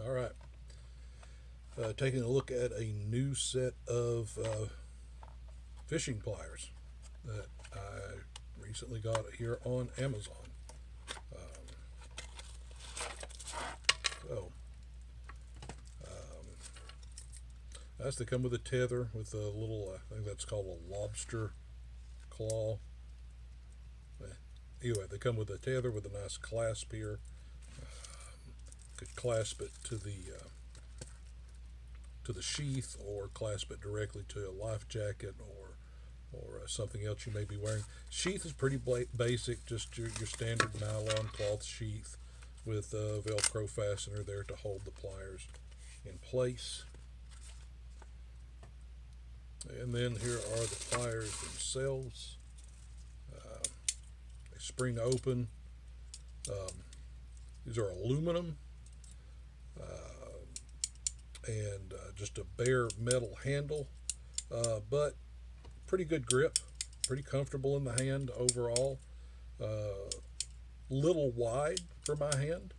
All right. Taking a look at a new set of fishing pliers that I recently got here on Amazon. So that's they come with a tether with a little, I think that's called a lobster claw. Anyway, they come with a tether with a nice clasp here. Could clasp it to the sheath, or clasp it directly to a life jacket, or something else you may be wearing. Sheath is pretty basic, just your standard nylon cloth sheath with a Velcro fastener there to hold the pliers in place. And then here are the pliers themselves. They spring open. These are aluminum and just a bare metal handle, but pretty good grip, pretty comfortable in the hand overall. Little wide for my hand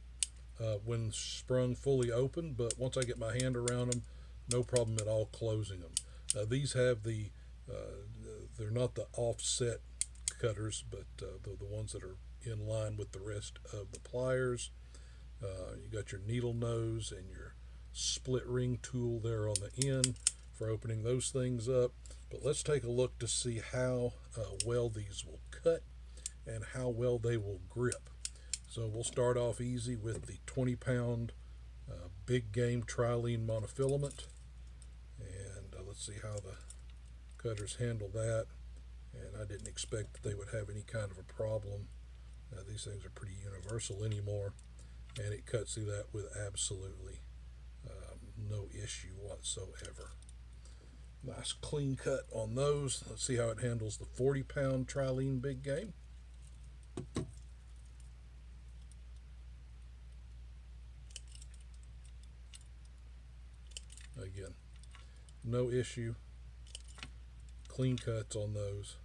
when sprung fully open, but once I get my hand around them, no problem at all closing them. These have they're not the offset cutters, but the ones that are in line with the rest of the pliers. You got your needle nose and your split ring tool there on the end for opening those things up. But let's take a look to see how well these will cut and how well they will grip. So we'll start off easy with the 20-pound big game trilene monofilament, and let's see how the cutters handle that. And I didn't expect that they would have any kind of a problem. These things are pretty universal anymore, and it cuts through that with absolutely no issue whatsoever. Nice clean cut on those. Let's see how it handles the 40-pound trilene big game. Again, no issue. Clean cuts on those.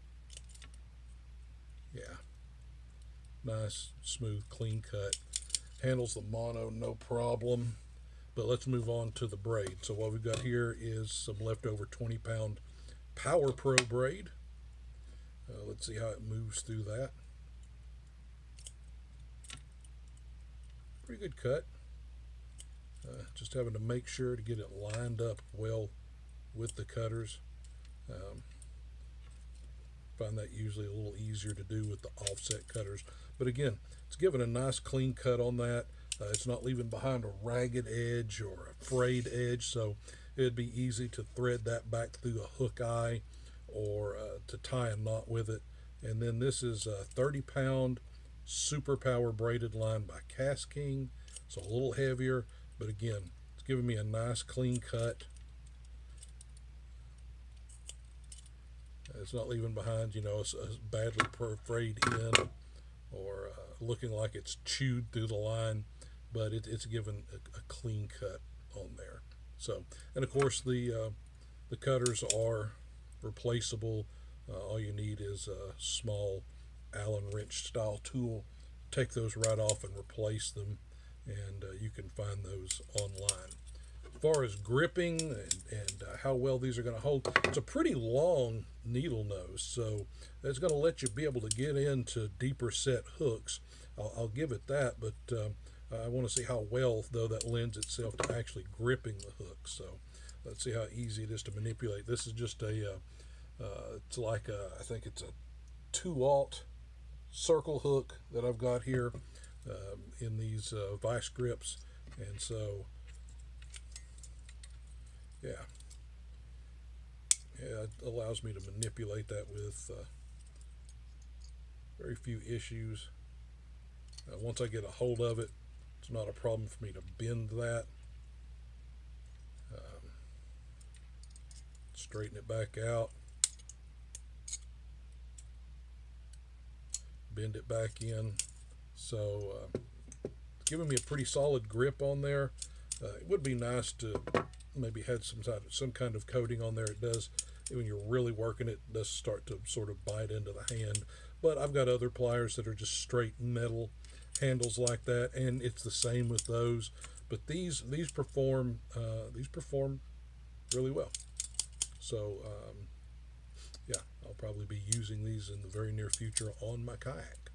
Yeah, nice, smooth, clean cut. Handles the mono, no problem. But let's move on to the braid. So what we've got here is some leftover 20-pound Power Pro braid. Let's see how it moves through that. Pretty good cut. Just having to make sure to get it lined up well with the cutters. Find that usually a little easier to do with the offset cutters. But again, it's giving a nice clean cut on that. It's not leaving behind a ragged edge or a frayed edge, so it'd be easy to thread that back through a hook eye or to tie a knot with it. And then this is a 30-pound Super Power braided line by Cast King, so a little heavier, but again, it's giving me a nice clean cut. It's not leaving behind, a badly frayed end or looking like it's chewed through the line, but it's given a clean cut on there. So, and of course the cutters are replaceable. All you need is a small Allen wrench style tool. Take those right off and replace them, and you can find those online. As far as gripping and how well these are going to hold, it's a pretty long needle nose, so it's going to let you be able to get into deeper set hooks. I'll give it that, but I want to see how well, though, that lends itself to actually gripping the hook. So let's see how easy it is to manipulate. This is just it's like I think it's a 2/0 circle hook that I've got here in these vice grips, and so yeah, it allows me to manipulate that with very few issues. Once I get a hold of it, it's not a problem for me to bend that. Straighten it back out. Bend it back in. So it's giving me a pretty solid grip on there. It would be nice to maybe had some kind of coating on there. It does, when you're really working it, does start to sort of bite into the hand. But I've got other pliers that are just straight metal handles like that, and it's the same with those. But these perform really well. So yeah, I'll probably be using these in the very near future on my kayak.